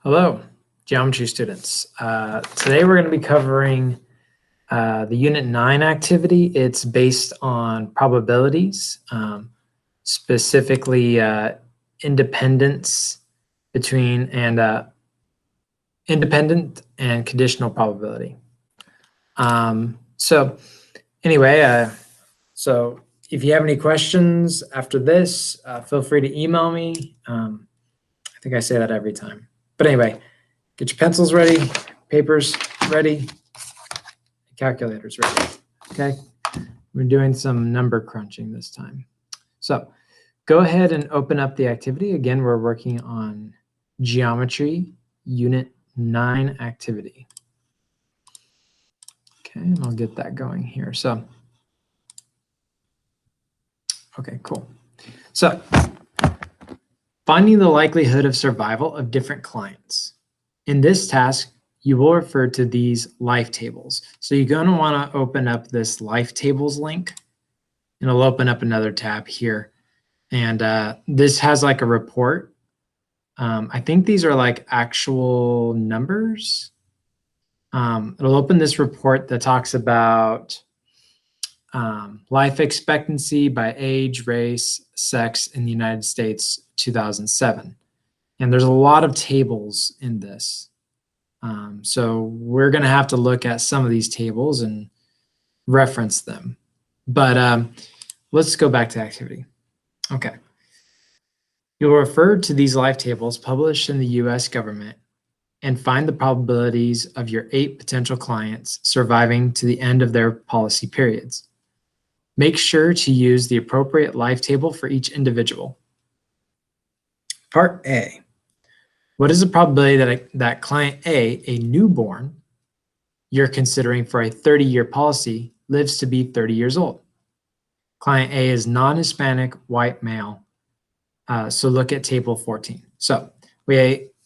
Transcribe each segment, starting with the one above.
Hello, geometry students. Today we're going to be covering the Unit 9 activity. It's based on probabilities, specifically independence between and independent and conditional probability. So anyway, so if you have any questions after this, feel free to email me. I think I say that every time. But anyway, get your pencils ready, papers ready, calculators ready, okay? We're doing some number crunching this time. So go ahead and open up the activity. Again, we're working on geometry, Unit 9 activity. Okay, and I'll get that going here. So, okay, cool. So, finding the likelihood of survival of different clients. In this task, you will refer to these life tables. So you're going to want to open up this life tables link, and it'll open up another tab here. And this has like a report. I think these are like actual numbers. It'll open this report that talks about life expectancy by age, race, sex in the United States, 2007. And there's a lot of tables in this. So we're going to have to look at some of these tables and reference them. But let's go back to activity. Okay. You'll refer to these life tables published in the US government and find the probabilities of your 8 potential clients surviving to the end of their policy periods. Make sure to use the appropriate life table for each individual. Part A. What is the probability that client A, a newborn you're considering for a 30-year policy, lives to be 30 years old? Client A is non-Hispanic, white male. So look at table 14. So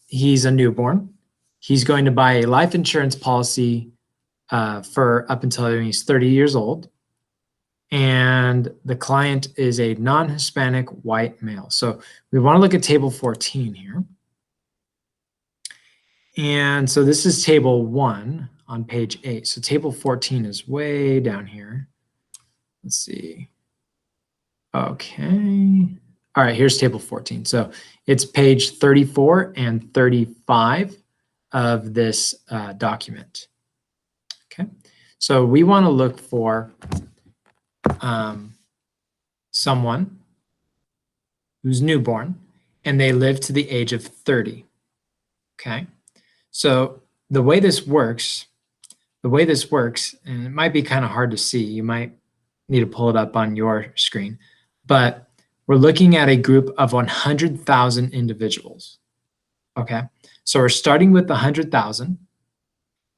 he's a newborn. He's going to buy a life insurance policy for up until he's 30 years old. And the client is a non-Hispanic white male. So we want to look at table 14 here. And so this is table 1 on page 8. So table 14 is way down here. Let's see. Okay. All right, here's table 14. So it's page 34 and 35 of this document. Okay. So we want to look for someone who's newborn and they live to the age of 30. Okay. So the way this works, and it might be kind of hard to see, you might need to pull it up on your screen, but we're looking at a group of 100,000 individuals. Okay. So we're starting with 100,000.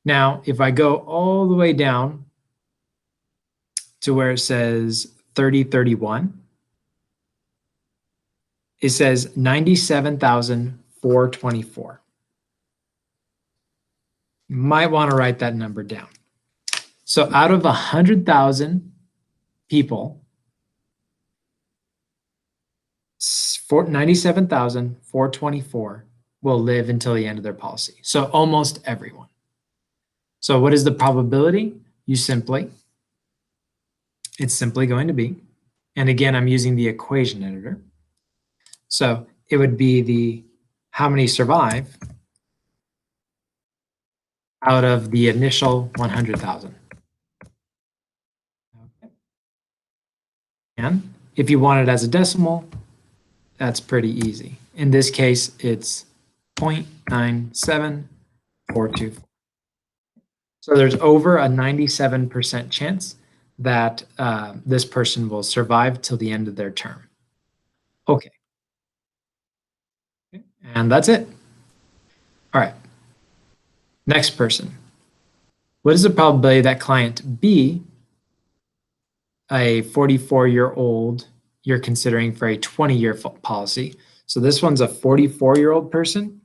Now, if I go all the way down to where it says 3031, it says 97,424. You might want to write that number down. So out of 100,000 people, 97,424 will live until the end of their policy. So almost everyone. So what is the probability? It's simply going to be, and again, I'm using the equation editor. So it would be the how many survive out of the initial 100,000. Okay. And if you want it as a decimal, that's pretty easy. In this case, it's 0.97424. So there's over a 97% chance that this person will survive till the end of their term. Okay. And that's it. All right. Next person. What is the probability that client B, a 44-year-old you're considering for a 20-year policy? So this one's a 44-year-old person,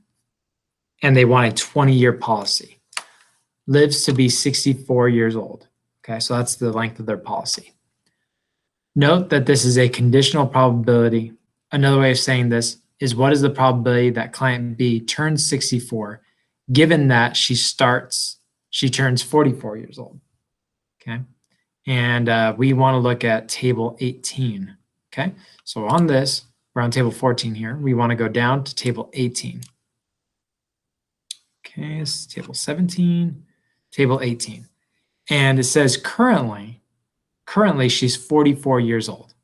and they want a 20-year policy. Lives to be 64 years old. Okay, so that's the length of their policy. Note that this is a conditional probability. Another way of saying this, is what is the probability that client B turns 64, given that she turns 44 years old, okay? And we want to look at table 18, okay? So on this, we're on table 14 here. We want to go down to table 18. Okay, this is table 17, table 18. And it says currently she's 44 years old.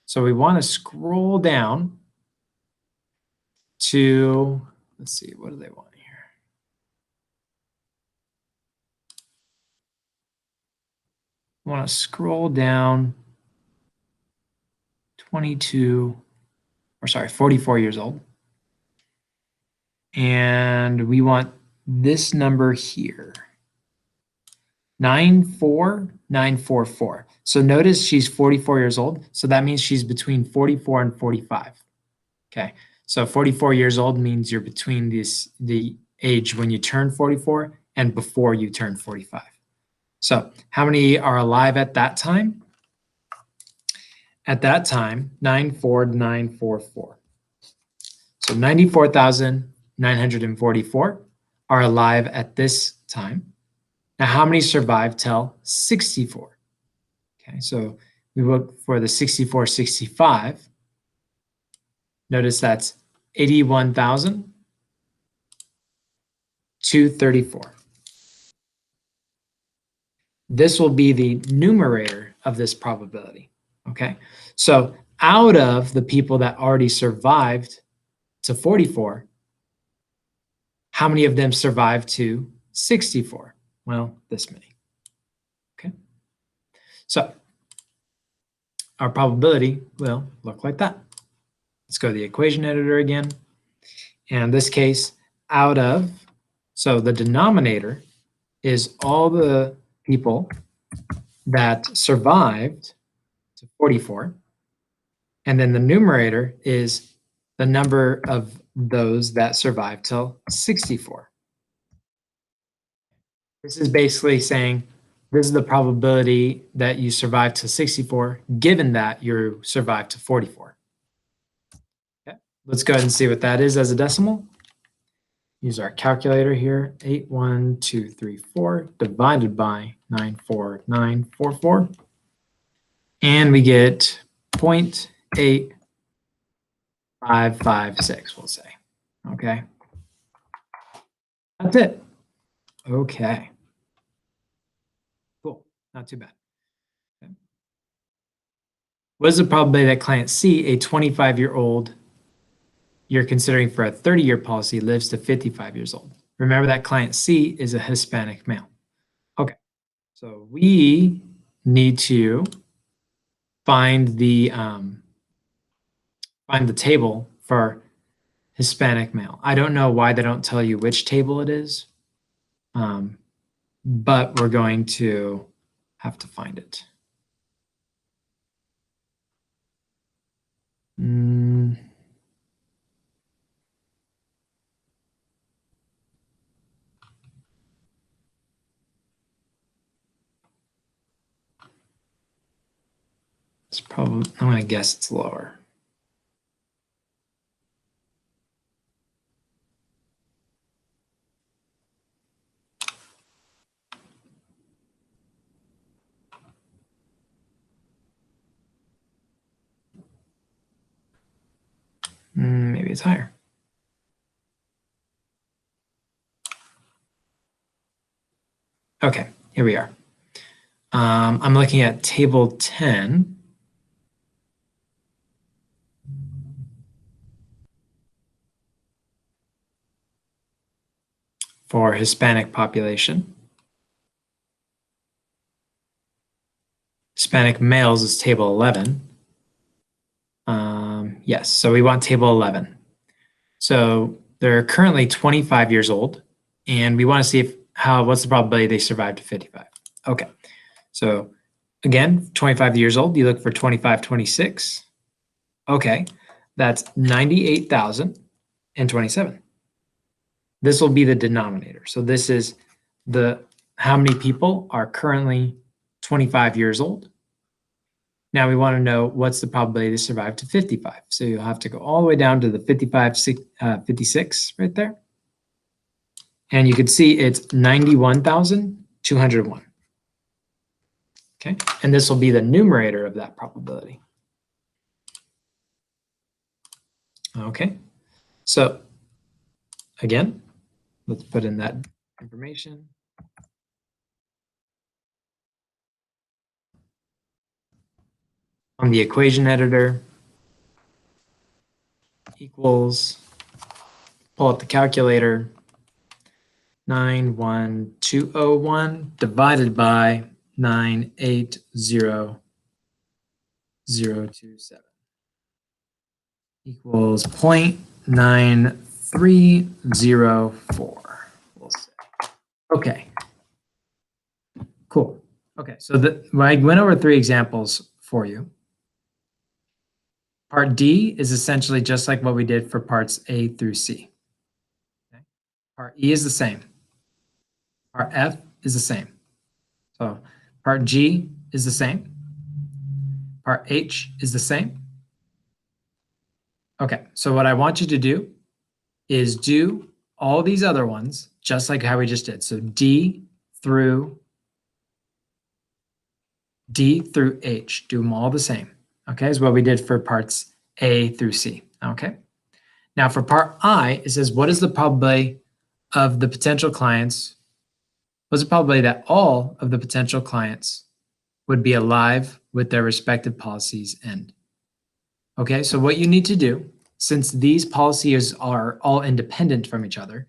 So we want to scroll down to, let's see, what do they want here? We want to scroll down 44 years old. And we want this number here, 94944. So notice she's 44 years old. So that means she's between 44 and 45. Okay, so 44 years old means you're between the age when you turn 44 and before you turn 45. So how many are alive at that time? At that time, 94944. So 94,944 are alive at this time. Now, how many survive till 64? Okay, so we look for the 64, 65. Notice that's 81,234. This will be the numerator of this probability, okay? So out of the people that already survived to 44, how many of them survived to 64? Well, this many, okay? So our probability will look like that. Let's go to the equation editor again. And in this case, so the denominator is all the people that survived to 44. And then the numerator is the number of those that survived till 64. This is basically saying this is the probability that you survive to 64, given that you survived to 44. Okay, let's go ahead and see what that is as a decimal. Use our calculator here, 81234 divided by 94944. And we get 0.8556, we'll say. Okay. That's it. Okay. Cool. Not too bad. Okay. What is the probability that client C, a 25-year-old you're considering for a 30-year policy, lives to 55 years old? Remember that client C is a Hispanic male. Okay. So we need to find the table for Hispanic male. I don't know why they don't tell you which table it is, but we're going to have to find it. It's probably, I'm going to guess it's lower. Maybe it's higher. Okay, here we are. I'm looking at table 10. For Hispanic population. Hispanic males is table 11. Yes, so we want table 11. So they're currently 25 years old, and we want to see what's the probability they survive to 55. Okay, so again, 25 years old, you look for 25, 26. Okay, that's 98,027. This will be the denominator. So this is how many people are currently 25 years old. Now we want to know what's the probability to survive to 55. So you'll have to go all the way down to the 56 right there. And you can see it's 91,201. Okay, and this will be the numerator of that probability. Okay, so again, let's put in that information. On the equation editor, equals, pull up the calculator, 91201 divided by 980027 equals 0.9304. We'll say. Okay. Cool. Okay, so I went over 3 examples for you. Part D is essentially just like what we did for parts A through C. Okay. Part E is the same. Part F is the same. So part G is the same. Part H is the same. Okay, so what I want you to do is do all these other ones just like how we just did. So D through H, do them all the same. Okay, is what we did for parts A through C. Okay, now for part I, it says what is the probability of the potential clients? What's the probability that all of the potential clients would be alive with their respective policies end? Okay, so what you need to do, since these policies are all independent from each other,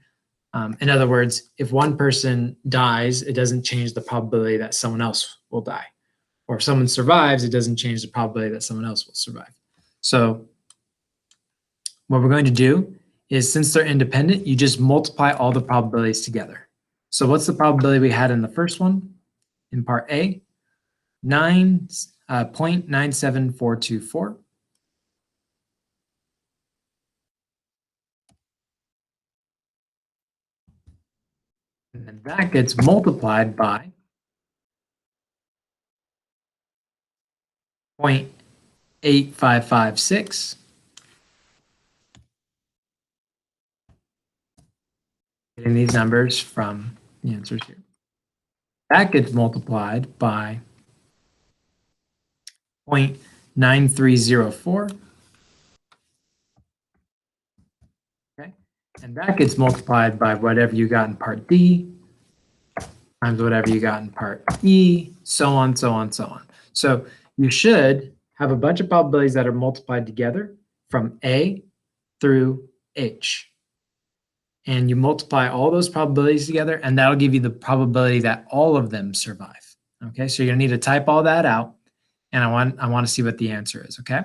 in other words, if one person dies, it doesn't change the probability that someone else will die. Or if someone survives, it doesn't change the probability that someone else will survive. So what we're going to do is, since they're independent, you just multiply all the probabilities together. So what's the probability we had in the first one? In part A, 0.97424. And then that gets multiplied by 0.8556. Getting these numbers from the answers here. That gets multiplied by 0.9304. Okay, and that gets multiplied by whatever you got in part D times whatever you got in part E, so on, so on, so on. So you should have a bunch of probabilities that are multiplied together from A through H. And you multiply all those probabilities together, and that'll give you the probability that all of them survive. Okay, so you're gonna need to type all that out, and I want to see what the answer is, okay?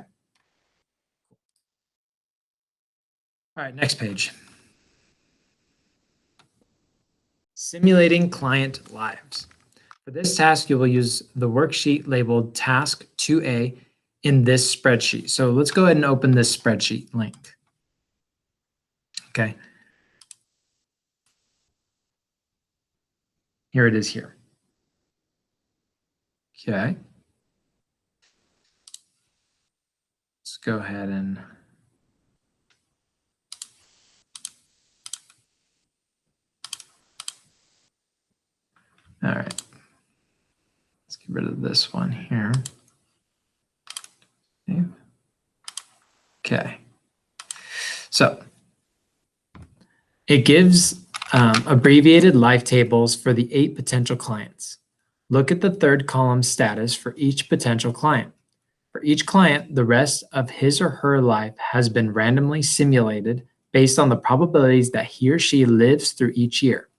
All right, next page. Simulating client lives. For this task, you will use the worksheet labeled Task 2A in this spreadsheet. So let's go ahead and open this spreadsheet link. Okay. Here it is here. Okay. Let's go ahead and all right. Let's get rid of this one here. Okay. So it gives abbreviated life tables for the 8 potential clients. Look at the third column status for each potential client. For each client, the rest of his or her life has been randomly simulated based on the probabilities that he or she lives through each year.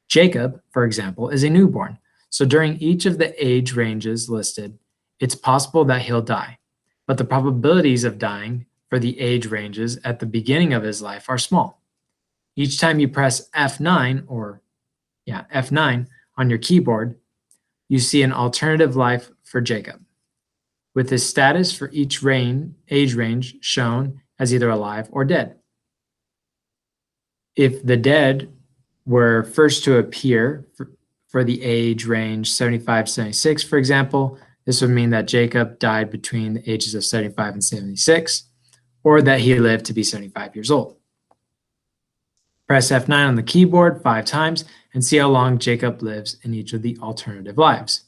Jacob, for example, is a newborn. So during each of the age ranges listed, it's possible that he'll die. But the probabilities of dying for the age ranges at the beginning of his life are small. Each time you press F9 F9 on your keyboard, you see an alternative life for Jacob, with his status for each age range shown as either alive or dead. If the dead were first to appear for the age range 75-76, for example, This would mean that Jacob died between the ages of 75 and 76, or that he lived to be 75 years old. Press F9 on the keyboard 5 times and see how long Jacob lives in each of the alternative lives.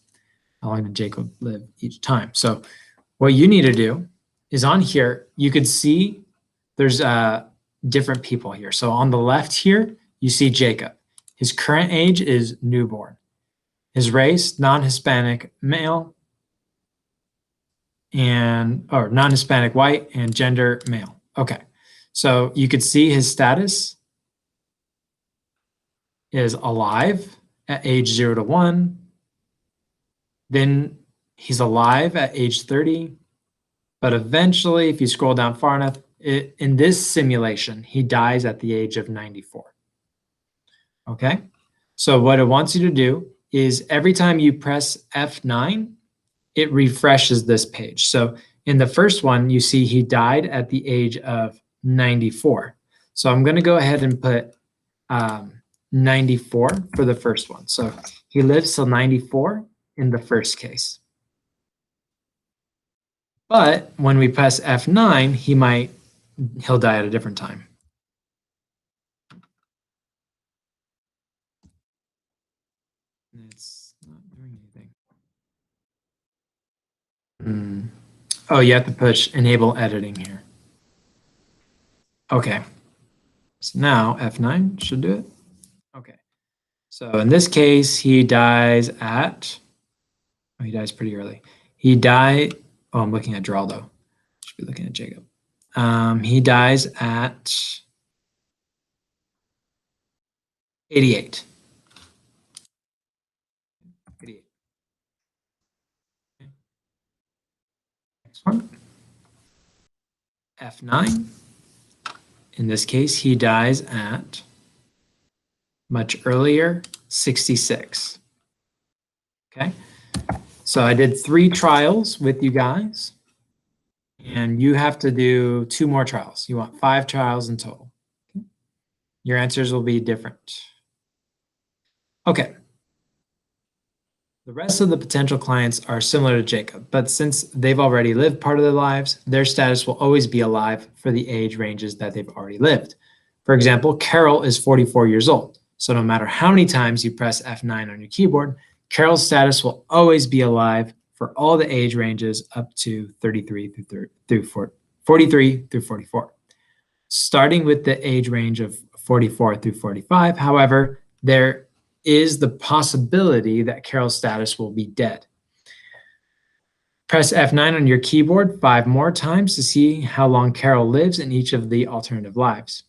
How long did Jacob live each time? So what you need to do is on here, you could see there's different people here. So on the left here, you see Jacob. His current age is newborn. His race, non-Hispanic male, or non-Hispanic white, and gender male. Okay, so you could see his status is alive at age 0 to 1. Then he's alive at age 30. But eventually, if you scroll down far enough, in this simulation, he dies at the age of 94. Okay, so what it wants you to do is every time you press F9, it refreshes this page. So in the first one, you see he died at the age of 94. So I'm going to go ahead and put 94 for the first one. So he lives till 94 in the first case. But when we press F9, he'll die at a different time. It's not doing anything. Oh, you have to push enable editing here. Okay. So now F9 should do it. Okay. So in this case, he dies at, he dies pretty early. He died, oh, I'm looking at Geraldo. Should be looking at Jacob. He dies at 88. 88. Okay. Next one. F9. In this case, he dies at much earlier, 66. Okay. So I did 3 trials with you guys, and you have to do 2 more trials. You want 5 trials in total. Okay. Your answers will be different. Okay. The rest of the potential clients are similar to Jacob, but since they've already lived part of their lives, their status will always be alive for the age ranges that they've already lived. For example, Carol is 44 years old. So no matter how many times you press F9 on your keyboard, Carol's status will always be alive for all the age ranges up to 43 through 44. Starting with the age range of 44 through 45, however, there is the possibility that Carol's status will be dead. Press F9 on your keyboard 5 more times to see how long Carol lives in each of the alternative lives.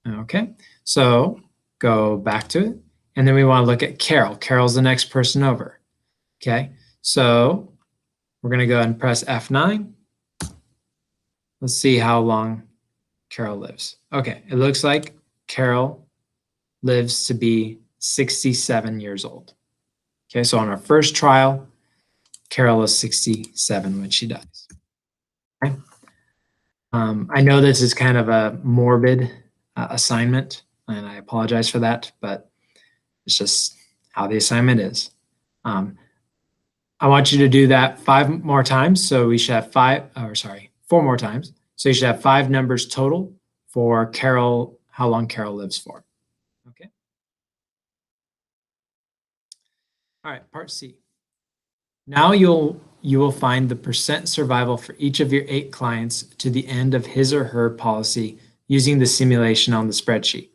Okay, so go back to it. And then we want to look at Carol. Carol's the next person over. Okay, so we're going to go ahead and press F9. Let's see how long Carol lives. Okay, it looks like Carol lives to be 67 years old. Okay, so on our first trial, Carol is 67 when she dies. Okay. I know this is kind of a morbid assignment, and I apologize for that, but it's just how the assignment is. I want you to do that 5 more times. So we should have 4 more times. So you should have 5 numbers total for Carol, how long Carol lives for. Okay. All right, part C. Now you will find the percent survival for each of your 8 clients to the end of his or her policy using the simulation on the spreadsheet.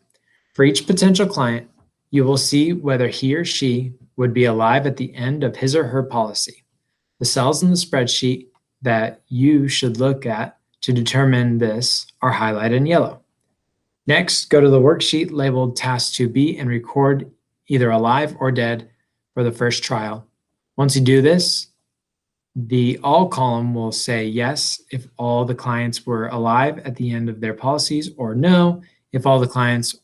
For each potential client, you will see whether he or she would be alive at the end of his or her policy. The cells in the spreadsheet that you should look at to determine this are highlighted in yellow. Next, go to the worksheet labeled Task 2B and record either alive or dead for the first trial. Once you do this, the all column will say yes if all the clients were alive at the end of their policies, or no if all the clients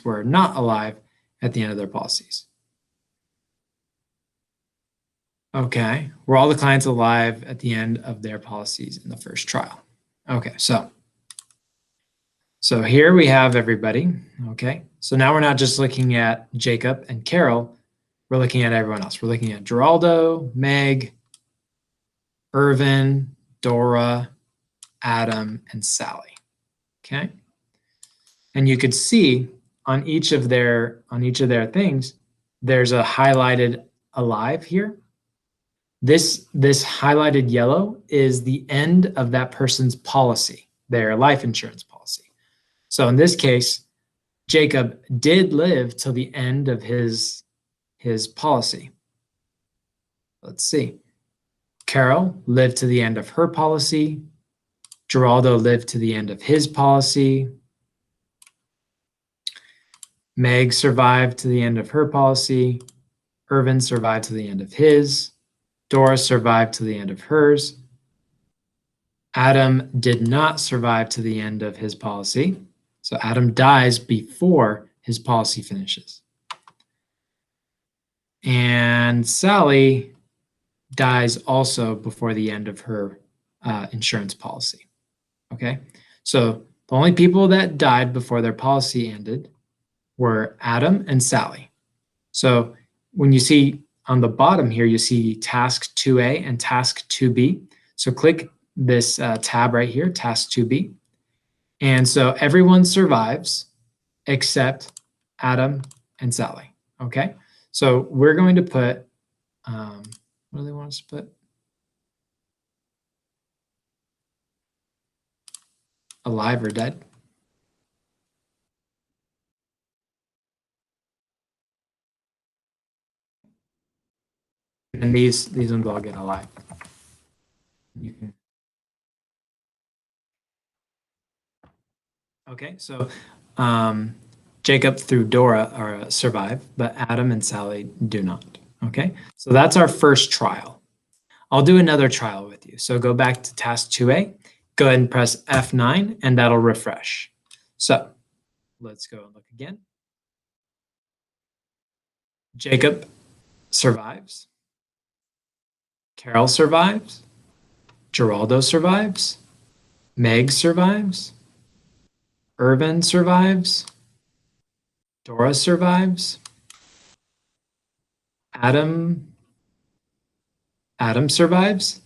were not alive at the end of their policies. Okay, were all the clients alive at the end of their policies in the first trial? Okay, so here we have everybody, okay? So now we're not just looking at Jacob and Carol, we're looking at everyone else. We're looking at Geraldo, Meg, Irvin, Dora, Adam, and Sally. Okay. And you could see on each of their things, there's a highlighted alive here. This highlighted yellow is the end of that person's policy, their life insurance policy. So in this case, Jacob did live till the end of his policy. Let's see. Carol lived to the end of her policy. Geraldo lived to the end of his policy. Meg survived to the end of her policy. Irvin survived to the end of his. Dora survived to the end of hers. Adam did not survive to the end of his policy. So Adam dies before his policy finishes. And Sally dies also before the end of her insurance policy. Okay, so the only people that died before their policy ended were Adam and Sally. So when you see on the bottom here, you see task 2A and task 2B. So click this tab right here, task 2B. And so everyone survives except Adam and Sally. Okay, so we're going to put, what do they want us to put? Alive or dead? And these ones all get alive. You can. Okay, so Jacob through Dora survive, but Adam and Sally do not. Okay, so that's our first trial. I'll do another trial with you. So go back to task 2A, go ahead and press F9, and that'll refresh. So let's go and look again. Jacob survives. Carol survives. Geraldo survives. Meg survives. Irvin survives. Dora survives. Adam survives.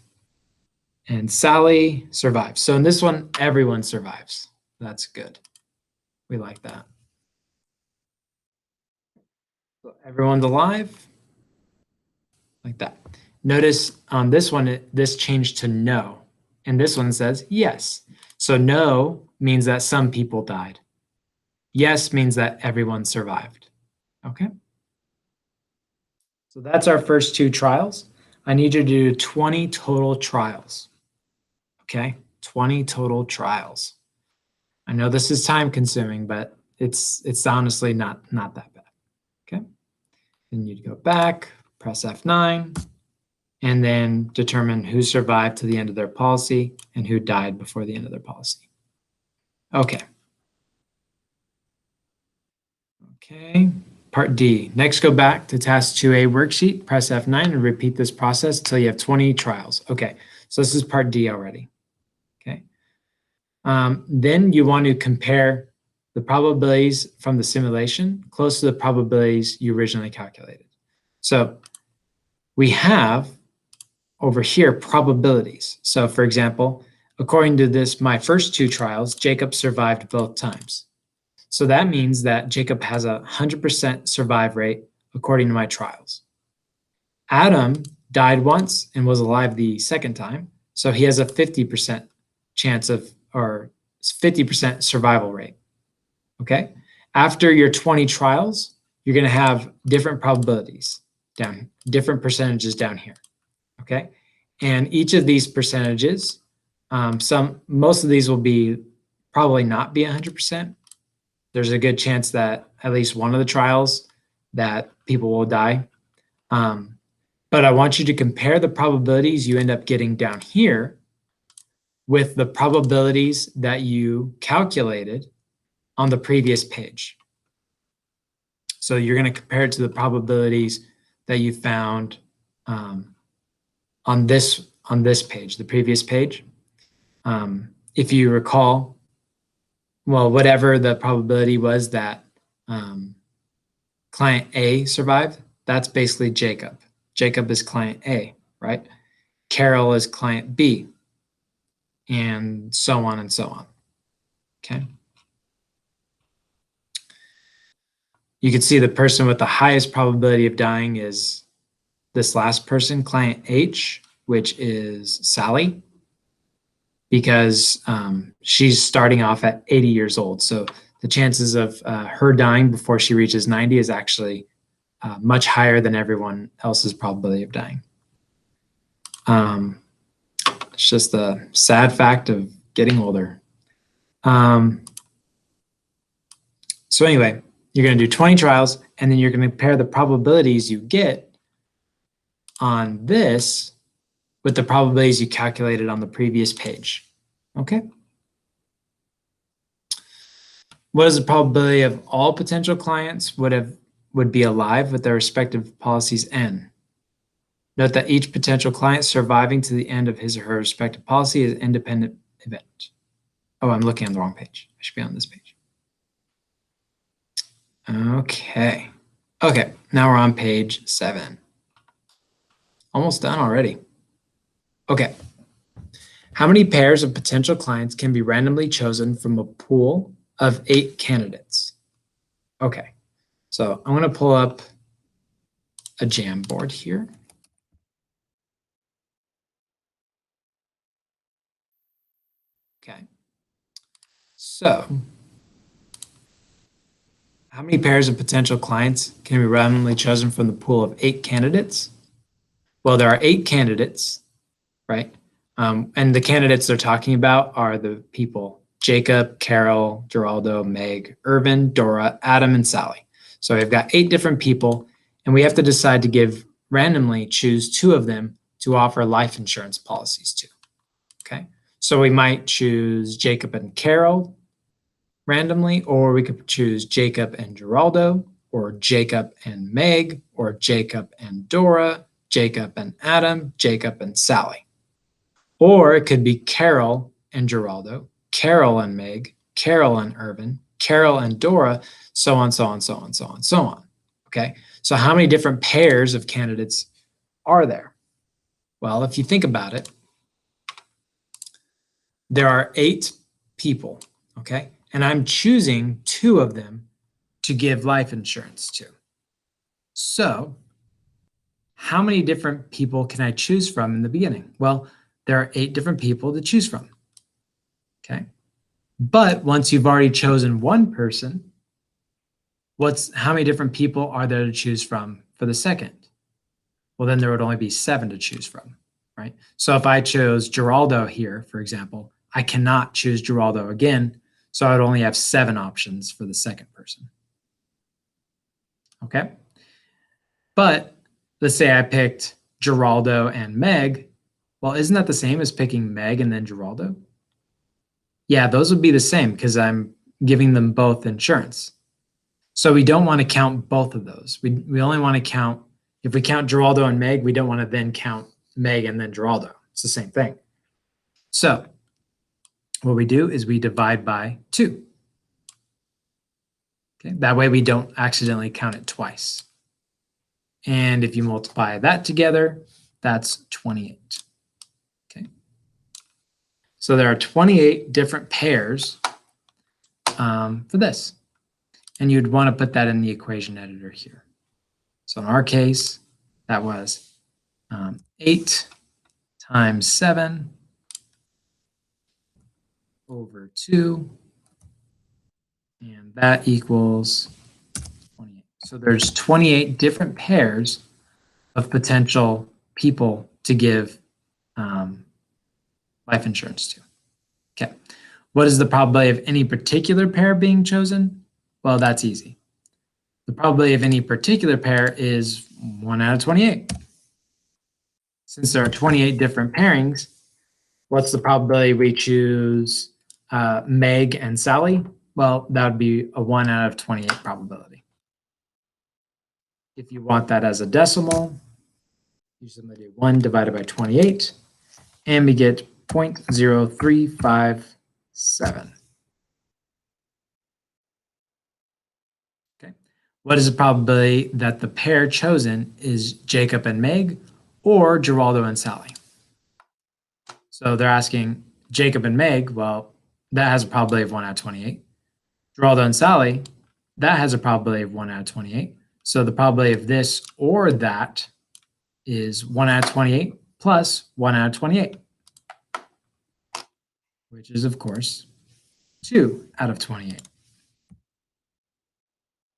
And Sally survives. So in this one, everyone survives. That's good. We like that. So everyone's alive. Like that. Notice on this one, this changed to no. And this one says yes. So no means that some people died. Yes means that everyone survived. Okay? So that's our first two trials. I need you to do 20 total trials. Okay? 20 total trials. I know this is time consuming, but it's honestly not that bad. Okay? Then you'd go back, press F9, and then determine who survived to the end of their policy and who died before the end of their policy. Okay. Okay, part D. Next, go back to task 2A worksheet, press F9 and repeat this process until you have 20 trials. Okay, so this is part D already. Okay. Then you want to compare the probabilities from the simulation close to the probabilities you originally calculated. So we have over here probabilities. So for example, according to this, my first two trials, Jacob survived both times. So that means that Jacob has a 100% survive rate according to my trials. Adam died once and was alive the second time. So he has a 50% chance of, or 50% survival rate. Okay. After your 20 trials, you're going to have different probabilities down, different percentages down here. Okay. And each of these percentages, most of these will probably not be 100%. There's a good chance that at least one of the trials that people will die. But I want you to compare the probabilities you end up getting down here with the probabilities that you calculated on the previous page. So you're going to compare it to the probabilities that you found on this page, the previous page. If you recall, well, whatever the probability was that client A survived, that's basically Jacob. Jacob is client A, right? Carol is client B, and so on and so on. Okay. You can see the person with the highest probability of dying is this last person, client H, which is Sally, because she's starting off at 80 years old. So the chances of her dying before she reaches 90 is actually much higher than everyone else's probability of dying. It's just the sad fact of getting older. So anyway, you're going to do 20 trials, and then you're going to compare the probabilities you get on this with the probabilities you calculated on the previous page. Okay? What is the probability of all potential clients would be alive with their respective policies end? Note that each potential client surviving to the end of his or her respective policy is an independent event. Oh, I'm looking on the wrong page. I should be on this page. Okay. Okay, now we're on page 7. Almost done already. Okay. How many pairs of potential clients can be randomly chosen from a pool of 8 candidates? Okay, so I'm going to pull up a Jamboard here. Okay, so how many pairs of potential clients can be randomly chosen from the pool of 8 candidates? Well, there are 8 candidates, right? And the candidates they're talking about are the people Jacob, Carol, Geraldo, Meg, Irvin, Dora, Adam, and Sally. So we've got 8 different people, and we have to decide to randomly choose 2 of them to offer life insurance policies to. Okay, so we might choose Jacob and Carol randomly, or we could choose Jacob and Geraldo, or Jacob and Meg, or Jacob and Dora, Jacob and Adam, Jacob and Sally. Or it could be Carol and Geraldo, Carol and Meg, Carol and Irvin, Carol and Dora, so on, so on, so on, so on, so on. Okay, so how many different pairs of candidates are there? Well, if you think about it, there are 8 people, okay? And I'm choosing 2 of them to give life insurance to. So how many different people can I choose from in the beginning? Well, there are 8 different people to choose from, okay? But once you've already chosen one person, how many different people are there to choose from for the second? Well, then there would only be 7 to choose from, right? So if I chose Geraldo here, for example, I cannot choose Geraldo again, so I would only have 7 options for the second person. Okay? But let's say I picked Geraldo and Meg. Well, isn't that the same as picking Meg and then Geraldo? Yeah, those would be the same because I'm giving them both insurance. So we don't want to count both of those. We only want to count, if we count Geraldo and Meg, we don't want to then count Meg and then Geraldo. It's the same thing. So what we do is we divide by 2. Okay, that way we don't accidentally count it twice. And if you multiply that together, that's 28. Okay. So there are 28 different pairs for this. And you'd want to put that in the equation editor here. So in our case, that was 8 times 7 over 2. And that equals 28. So there's 28 different pairs of potential people to give life insurance to. Okay. What is the probability of any particular pair being chosen? Well, that's easy. The probability of any particular pair is 1 out of 28. Since there are 28 different pairings, what's the probability we choose Meg and Sally? Well, that would be a 1 out of 28 probability. If you want that as a decimal, you simply do 1 divided by 28, and we get 0.0357. What is the probability that the pair chosen is Jacob and Meg or Geraldo and Sally? So they're asking Jacob and Meg, well, that has a probability of 1 out of 28. Geraldo and Sally, that has a probability of 1 out of 28. So the probability of this or that is 1 out of 28 plus 1 out of 28, which is, of course, 2 out of 28.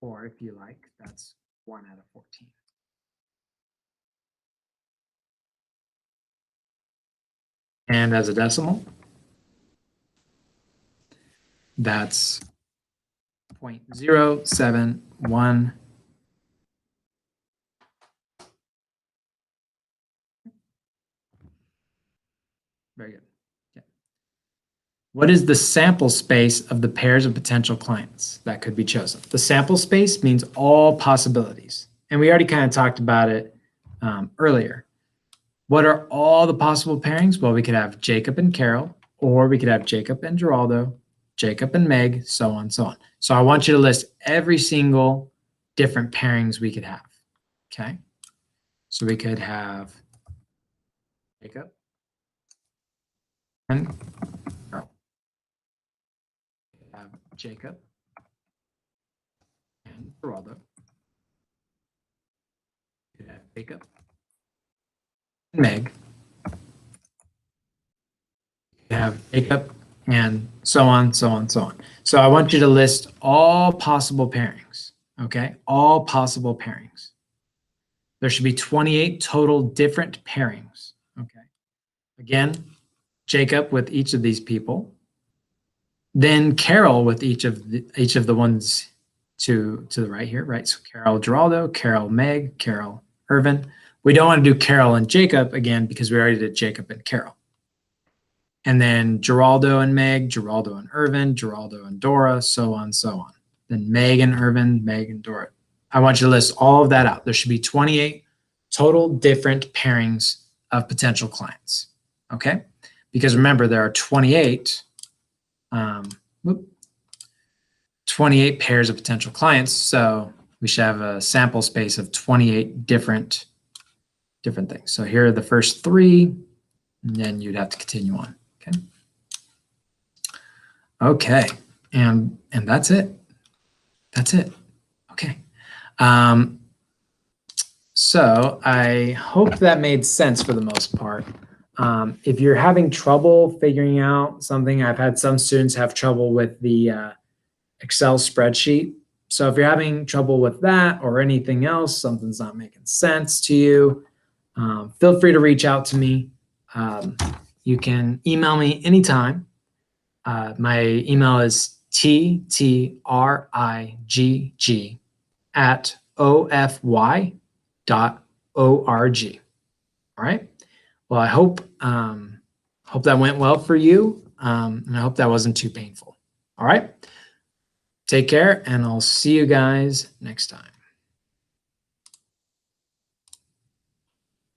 Or if you like, that's 1 out of 14. And as a decimal, that's 0.071. Very good. Yeah. What is the sample space of the pairs of potential clients that could be chosen? The sample space means all possibilities. And we already kind of talked about it earlier. What are all the possible pairings? Well, we could have Jacob and Carol, or we could have Jacob and Geraldo, Jacob and Meg, so on, so on. So I want you to list every single different pairings we could have, okay? So we could have Jacob and Carol. We could have Jacob and Geraldo. We could have Jacob and Meg. We have Jacob and so on, so on, so on. So I want you to list all possible pairings, okay? All possible pairings. There should be 28 total different pairings, okay? Again, Jacob with each of these people, then Carol with each of the ones to the right here, right? So Carol Geraldo, Carol Meg, Carol Irvin. We don't want to do Carol and Jacob again because we already did Jacob and Carol. And then Geraldo and Meg, Geraldo and Irvin, Geraldo and Dora, so on, so on. Then Meg and Irvin, Meg and Dora. I want you to list all of that out. There should be 28 total different pairings of potential clients, okay? Because remember, there are 28 pairs of potential clients, so we should have a sample space of 28 different things. So here are the first 3, and then you'd have to continue on. Okay, and that's it. That's it. Okay. So I hope that made sense for the most part. If you're having trouble figuring out something, I've had some students have trouble with the Excel spreadsheet. So if you're having trouble with that or anything else, something's not making sense to you, feel free to reach out to me. You can email me anytime. My email is ttrigg@ofy.org. All right. Well, I hope that went well for you, and I hope that wasn't too painful. All right. Take care, and I'll see you guys next time.